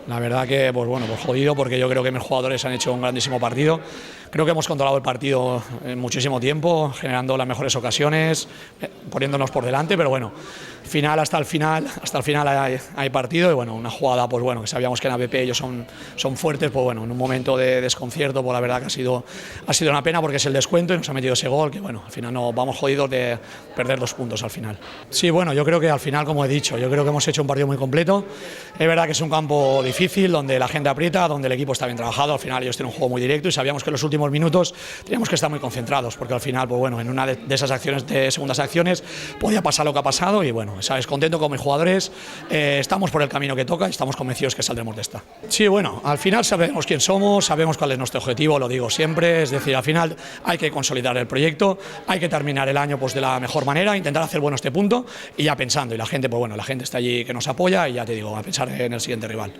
La verdad que, pues bueno, pues jodido, porque yo creo que mis jugadores han hecho un grandísimo partido. Creo que hemos controlado el partido en muchísimo tiempo, generando las mejores ocasiones, poniéndonos por delante, pero bueno, hasta el final hay partido y bueno, una jugada, pues bueno, que sabíamos que en ABP ellos son fuertes, pues bueno, en un momento de desconcierto, pues la verdad que ha sido una pena porque es el descuento y nos ha metido ese gol, que bueno, al final no vamos jodidos de perder 2 puntos al final. Sí, bueno, yo creo que al final, como he dicho, yo creo que hemos hecho un partido muy completo. Es verdad que es un campo difícil, donde la gente aprieta, donde el equipo está bien trabajado, al final ellos tienen un juego muy directo y sabíamos que en los últimos minutos teníamos que estar muy concentrados, porque al final, pues bueno, en una de esas acciones, de segundas acciones, podía pasar lo que ha pasado y bueno, sabes, contento con mis jugadores, estamos por el camino que toca y estamos convencidos que saldremos de esta. Sí, bueno, al final sabemos quién somos, sabemos cuál es nuestro objetivo, lo digo siempre, es decir, al final hay que consolidar el proyecto, hay que terminar el año pues de la mejor manera, intentar hacer bueno este punto y ya pensando, y la gente, pues bueno, la gente está allí que nos apoya y ya te digo, a pensar en el siguiente rival.